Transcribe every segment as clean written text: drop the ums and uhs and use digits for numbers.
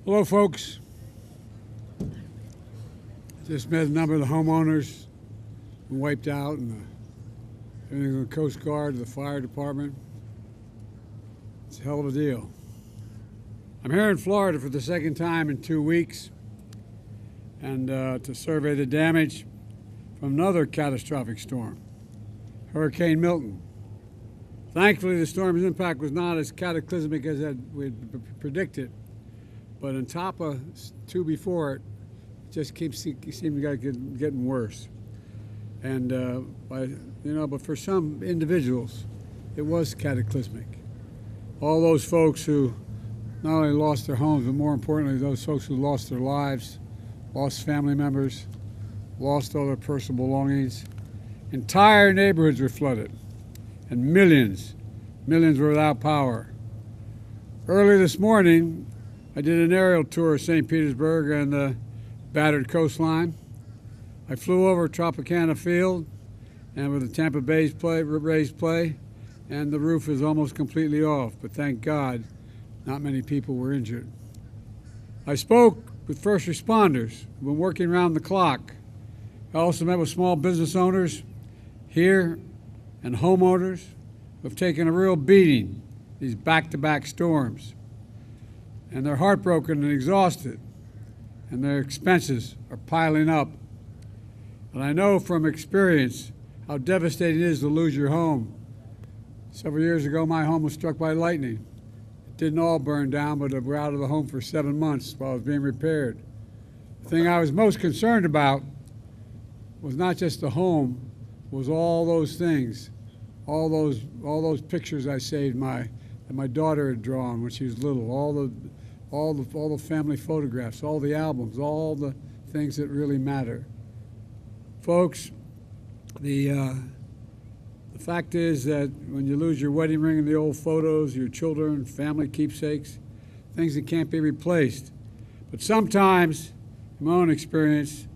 Hello, folks. Just met a number of the homeowners who wiped out, and everything from the Coast Guard to the fire department. It's a hell of a deal. I'm here in Florida for the second time in 2 weeks, and to survey the damage from another catastrophic storm, Hurricane Milton. Thankfully, the storm's impact was not as cataclysmic as we had predicted, but on top of two before it, just seemed to get getting worse. And but for some individuals, it was cataclysmic. All those folks who not only lost their homes, but more importantly, those folks who lost their lives, lost family members, lost all their personal belongings. Entire neighborhoods were flooded, and millions were without power. Early this morning, I did an aerial tour of St. Petersburg and the battered coastline. I flew over Tropicana Field and with the Tampa Bay raised play, and the roof is almost completely off, but thank God not many people were injured. I spoke with first responders who've been working around the clock. I also met with small business owners here and homeowners who have taken a real beating these back-to-back storms. And they're heartbroken and exhausted, and their expenses are piling up. And I know from experience how devastating it is to lose your home. Several years ago, my home was struck by lightning. It didn't all burn down, but we were out of the home for 7 months while it was being repaired. The thing I was most concerned about was not just the home, was all those things, all those pictures I saved that my daughter had drawn when she was little, all the family photographs, all the albums, all the things that really matter. Folks, the fact is that when you lose your wedding ring and the old photos, your children, family keepsakes, things that can't be replaced. But sometimes, in my own experience,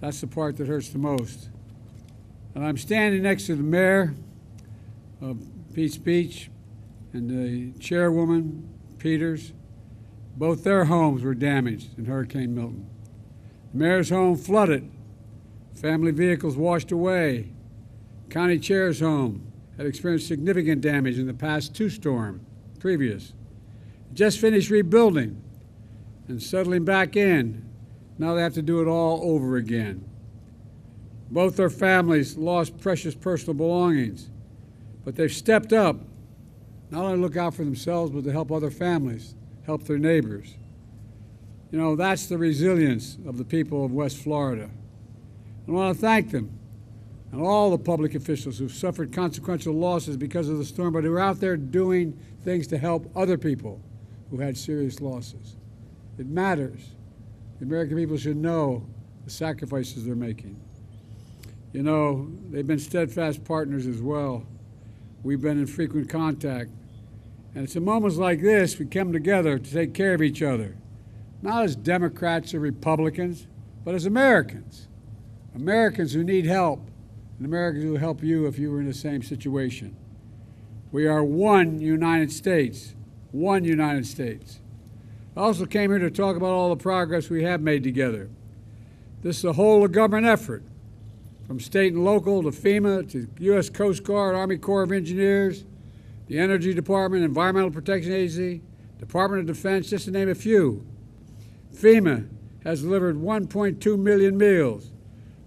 that's the part that hurts the most. And I'm standing next to the mayor of Peach Beach and the chairwoman, Peters. Both their homes were damaged in Hurricane Milton. The mayor's home flooded, family vehicles washed away. County chair's home had experienced significant damage in the past two storms previous. Just finished rebuilding and settling back in. Now they have to do it all over again. Both their families lost precious personal belongings, but they've stepped up, not only to look out for themselves, but to help other families, help their neighbors. You know, that's the resilience of the people of West Florida. I want to thank them and all the public officials who've suffered consequential losses because of the storm, but who are out there doing things to help other people who had serious losses. It matters. The American people should know the sacrifices they're making. You know, they've been steadfast partners as well. We've been in frequent contact. And it's in moments like this we come together to take care of each other, not as Democrats or Republicans, but as Americans. Americans who need help, and Americans who will help you if you were in the same situation. We are one United States, one United States. I also came here to talk about all the progress we have made together. This is a whole of government effort, from state and local to FEMA to U.S. Coast Guard, Army Corps of Engineers, the Energy Department, Environmental Protection Agency, Department of Defense, just to name a few. FEMA has delivered 1.2 million meals,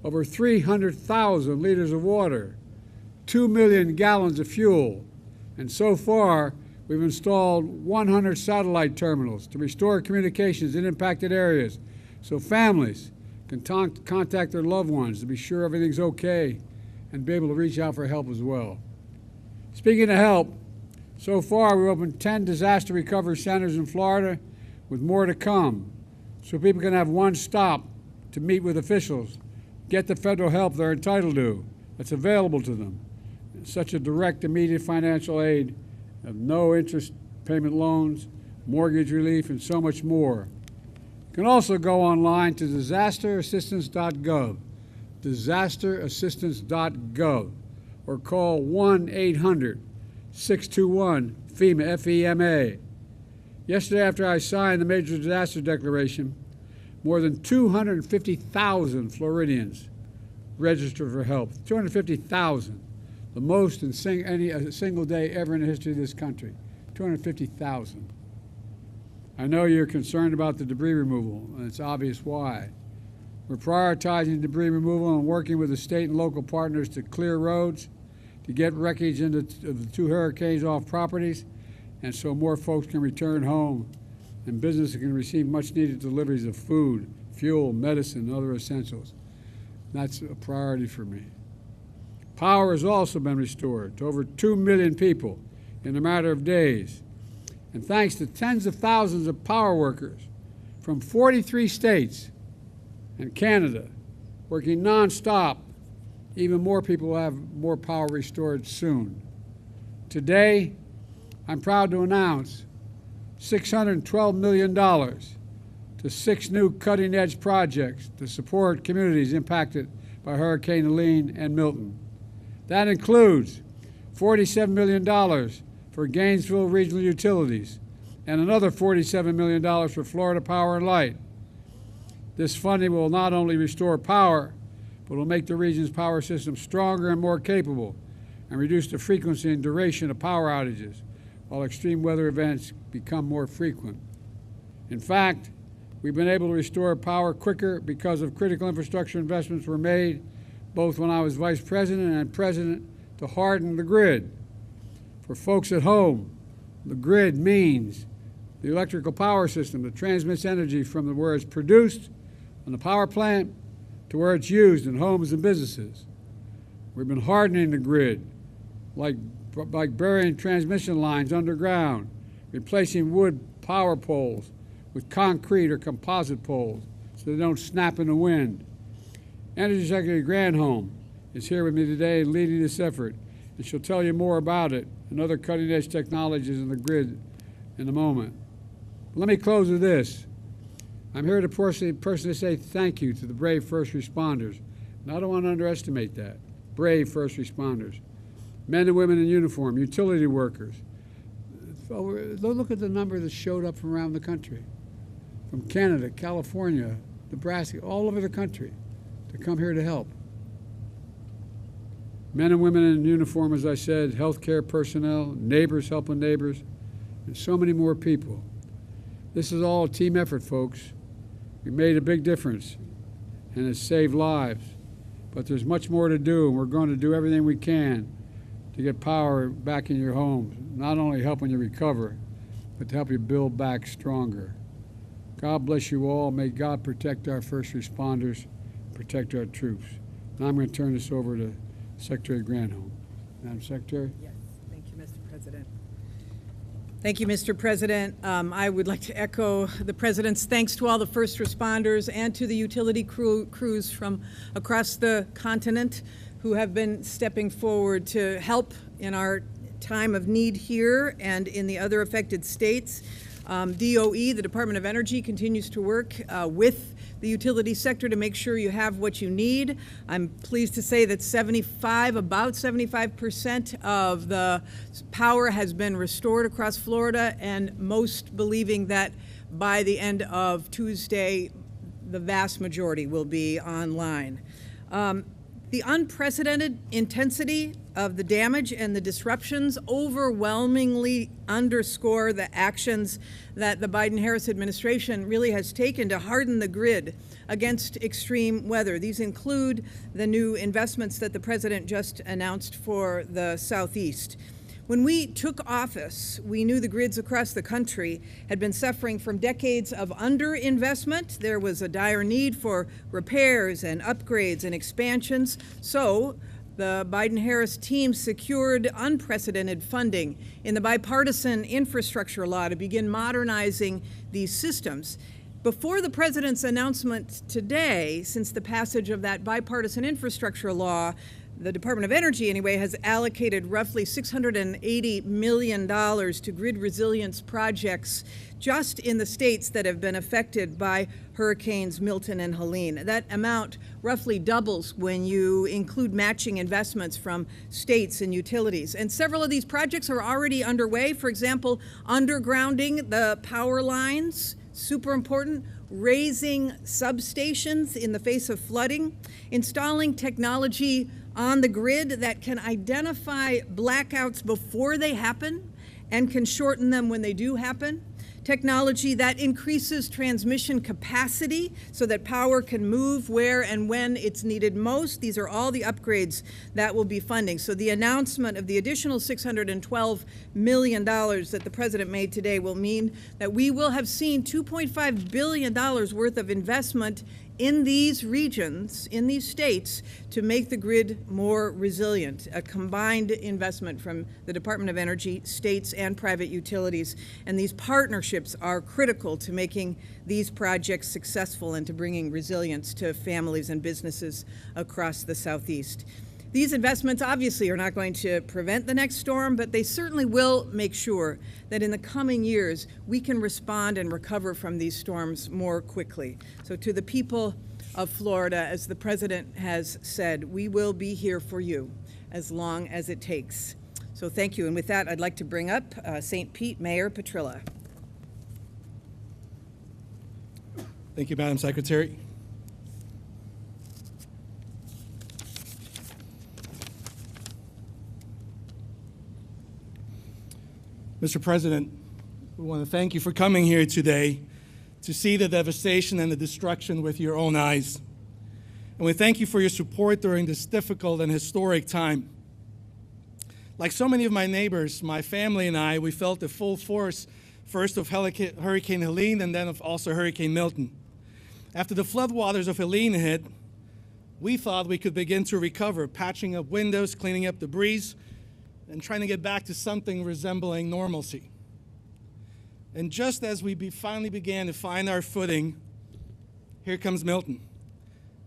over 300,000 liters of water, 2 million gallons of fuel, and so far we've installed 100 satellite terminals to restore communications in impacted areas so families can contact their loved ones to be sure everything's okay and be able to reach out for help as well. Speaking of help, so far we've opened 10 disaster recovery centers in Florida with more to come so people can have one stop to meet with officials, get the federal help they're entitled to that's available to them, such as direct immediate financial aid, of no interest payment loans, mortgage relief, and so much more. You can also go online to disasterassistance.gov, disasterassistance.gov, or call 1-800-621-FEMA, F-E-M-A. Yesterday, after I signed the Major Disaster Declaration, more than 250,000 Floridians registered for help. 250,000, the most in a single day ever in the history of this country. 250,000. I know you're concerned about the debris removal, and it's obvious why. We're prioritizing debris removal and working with the state and local partners to clear roads, to get wreckage into the two hurricanes off properties, and so more folks can return home and businesses can receive much needed deliveries of food, fuel, medicine, and other essentials. That's a priority for me. Power has also been restored to over 2 million people in a matter of days. And thanks to tens of thousands of power workers from 43 states and Canada working nonstop, even more people will have more power restored soon. Today, I'm proud to announce $612 million to 6 new cutting-edge projects to support communities impacted by Hurricane Helene and Milton. That includes $47 million for Gainesville Regional Utilities and another $47 million for Florida Power and Light. This funding will not only restore power, but will make the region's power system stronger and more capable and reduce the frequency and duration of power outages while extreme weather events become more frequent. In fact, we've been able to restore power quicker because of critical infrastructure investments were made both when I was vice president and president to harden the grid. For folks at home, the grid means the electrical power system that transmits energy from where it's produced on the power plant to where it's used in homes and businesses. We've been hardening the grid, like burying transmission lines underground, replacing wood power poles with concrete or composite poles so they don't snap in the wind. Energy Secretary Granholm is here with me today leading this effort, and she'll tell you more about it and other cutting-edge technologies in the grid in a moment. But let me close with this. I'm here to personally say thank you to the brave first responders, and I don't want to underestimate that. Brave first responders, men and women in uniform, utility workers. Look at the number that showed up from around the country, from Canada, California, Nebraska, all over the country to come here to help. Men and women in uniform, as I said, healthcare personnel, neighbors helping neighbors, and so many more people. This is all a team effort, folks. We made a big difference, and it's saved lives. But there's much more to do, and we're going to do everything we can to get power back in your homes, not only helping you recover, but to help you build back stronger. God bless you all. May God protect our first responders, protect our troops. Now I'm going to turn this over to Secretary Granholm. Madam Secretary? Yes, thank you, Mr. President. Thank you, Mr. President. I would like to echo the President's thanks to all the first responders and to the utility crews from across the continent who have been stepping forward to help in our time of need here and in the other affected states. DOE, the Department of Energy, continues to work with the utility sector to make sure you have what you need. I'm pleased to say that about 75% of the power has been restored across Florida, and most believing that by the end of Tuesday, the vast majority will be online. The unprecedented intensity of the damage and the disruptions overwhelmingly underscore the actions that the Biden-Harris administration really has taken to harden the grid against extreme weather. These include the new investments that the President just announced for the Southeast. When we took office, we knew the grids across the country had been suffering from decades of underinvestment. There was a dire need for repairs and upgrades and expansions. So the Biden-Harris team secured unprecedented funding in the bipartisan infrastructure law to begin modernizing these systems. Before the President's announcement today, since the passage of that bipartisan infrastructure law, the Department of Energy anyway, has allocated roughly $680 million to grid resilience projects just in the states that have been affected by Hurricanes Milton and Helene. That amount roughly doubles when you include matching investments from states and utilities. And several of these projects are already underway. For example, undergrounding the power lines, super important, raising substations in the face of flooding, installing technology on the grid that can identify blackouts before they happen and can shorten them when they do happen, technology that increases transmission capacity so that power can move where and when it's needed most. These are all the upgrades that will be funding. So the announcement of the additional $612 million that the President made today will mean that we will have seen $2.5 billion worth of investment in these regions, in these states, to make the grid more resilient, a combined investment from the Department of Energy, states, and private utilities. And these partnerships are critical to making these projects successful and to bringing resilience to families and businesses across the Southeast. These investments obviously are not going to prevent the next storm, but they certainly will make sure that in the coming years we can respond and recover from these storms more quickly. So to the people of Florida, as the President has said, we will be here for you as long as it takes. So thank you. And with that, I'd like to bring up St. Pete Mayor Petrilla. Thank you, Madam Secretary. Mr. President, we want to thank you for coming here today to see the devastation and the destruction with your own eyes. And we thank you for your support during this difficult and historic time. Like so many of my neighbors, my family and I, we felt the full force first of Hurricane Helene and then of also Hurricane Milton. After the floodwaters of Helene hit, we thought we could begin to recover, patching up windows, cleaning up debris, and trying to get back to something resembling normalcy. And just as we finally began to find our footing, here comes Milton.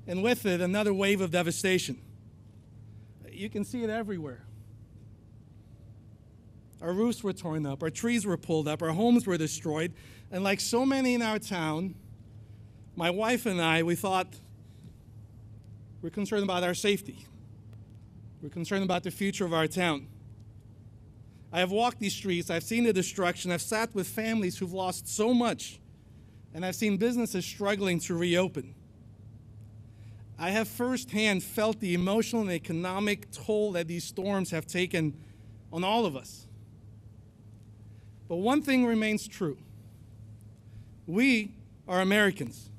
And with it, another wave of devastation. You can see it everywhere. Our roofs were torn up, our trees were pulled up, our homes were destroyed, and like so many in our town, my wife and I, we thought, we're concerned about our safety. We're concerned about the future of our town. I have walked these streets, I've seen the destruction, I've sat with families who've lost so much, and I've seen businesses struggling to reopen. I have firsthand felt the emotional and economic toll that these storms have taken on all of us. But one thing remains true. We are Americans.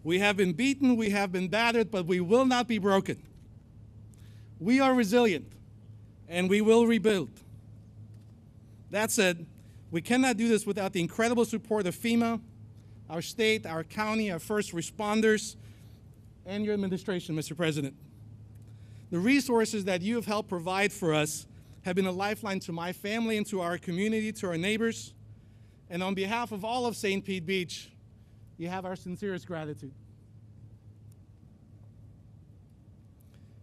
We have been beaten, we have been battered, but we will not be broken. We are resilient, and we will rebuild. That said, we cannot do this without the incredible support of FEMA, our state, our county, our first responders, and your administration, Mr. President. The resources that you have helped provide for us have been a lifeline to my family and to our community, to our neighbors. And on behalf of all of St. Pete Beach, you have our sincerest gratitude.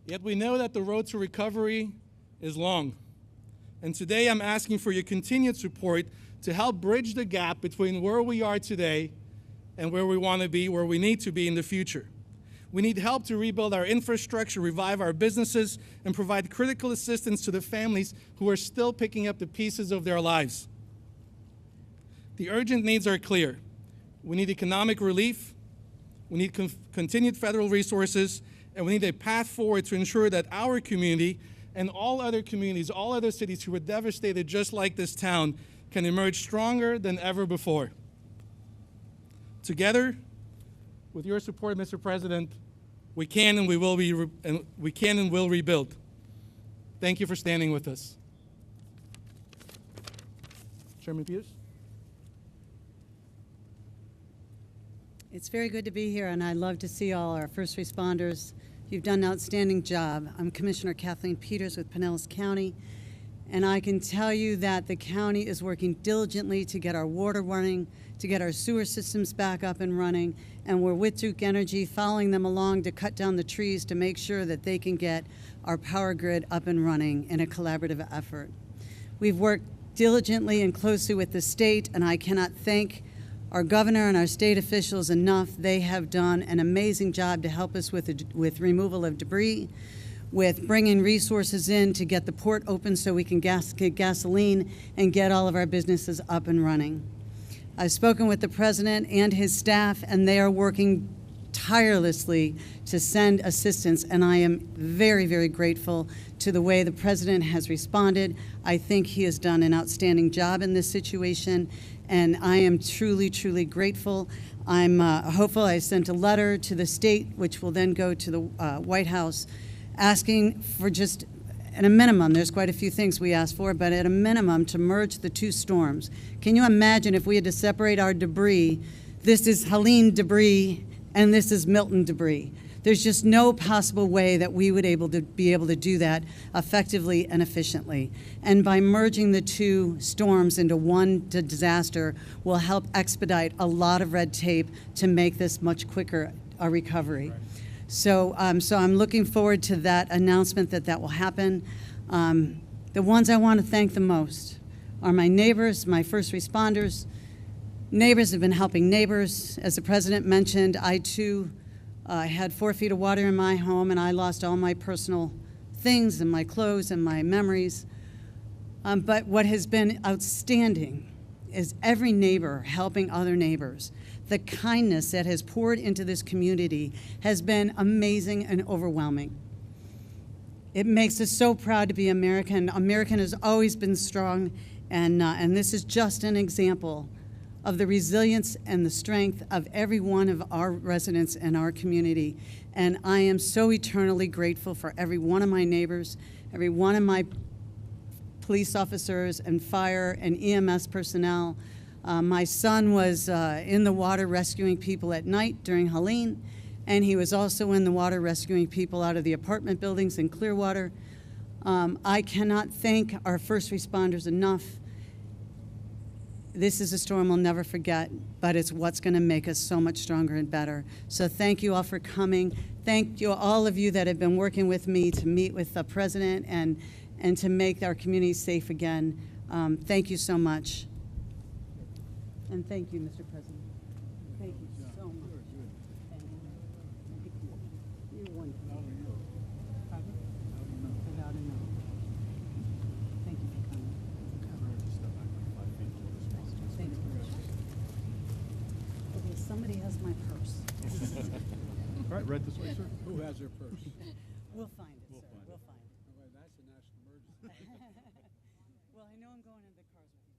Yet we know that the road to recovery is long. And today I'm asking for your continued support to help bridge the gap between where we are today and where we want to be, where we need to be in the future. We need help to rebuild our infrastructure, revive our businesses, and provide critical assistance to the families who are still picking up the pieces of their lives. The urgent needs are clear. We need economic relief, we need continued federal resources, and we need a path forward to ensure that our community and all other communities, all other cities who were devastated just like this town can emerge stronger than ever before. Together, with your support, Mr. President, we can and will rebuild. Thank you for standing with us. Chairman Peters? It's very good to be here, and I love to see all our first responders. You've done an outstanding job. I'm Commissioner Kathleen Peters with Pinellas County, And I can tell you that the county is working diligently to get our water running, to get our sewer systems back up and running, and we're with Duke Energy following them along to cut down the trees to make sure that they can get our power grid up and running in a collaborative effort. We've worked diligently and closely with the state, and I cannot thank our governor and our state officials enough. They have done an amazing job to help us with removal of debris, with bringing resources in to get the port open so we can get gasoline and get all of our businesses up and running. I've spoken with the president and his staff, and they are working tirelessly to send assistance, and I am very, very grateful to the way the president has responded. I think he has done an outstanding job in this situation, and I am truly, truly grateful. I'm hopeful. I sent a letter to the state, which will then go to the White House, asking for just, at a minimum, there's quite a few things we asked for, but at a minimum, to merge the two storms. Can you imagine if we had to separate our debris? This is Helene debris, and this is Milton debris. There's just no possible way that we would be able to do that effectively and efficiently. And by merging the two storms into one disaster will help expedite a lot of red tape to make this much quicker a recovery. So I'm looking forward to that announcement that will happen. The ones I want to thank the most are my neighbors, my first responders. Neighbors have been helping neighbors. As the president mentioned, I too had 4 feet of water in my home, and I lost all my personal things and my clothes and my memories. But what has been outstanding is every neighbor helping other neighbors. The kindness that has poured into this community has been amazing and overwhelming. It makes us so proud to be American. American has always been strong, and this is just an example of the resilience and the strength of every one of our residents in our community. And I am so eternally grateful for every one of my neighbors, every one of my police officers and fire and EMS personnel. My son was in the water rescuing people at night during Helene, and he was also in the water rescuing people out of the apartment buildings in Clearwater. I cannot thank our first responders enough. This is a storm we'll never forget, but it's what's going to make us so much stronger and better. So thank you all for coming. Thank you, all of you that have been working with me to meet with the president and to make our community safe again. Thank you so much. And thank you, Mr. President. Thank you so much. Thank you. You're wonderful. Pardon? Without a no. Thank you for coming. Thank you. Okay, somebody has my purse. All right, right this way, sir. Who has their purse? We'll find it, sir. We'll find it. We'll find it. Oh, wait, that's a national emergency. Well, I know I'm going in the cars with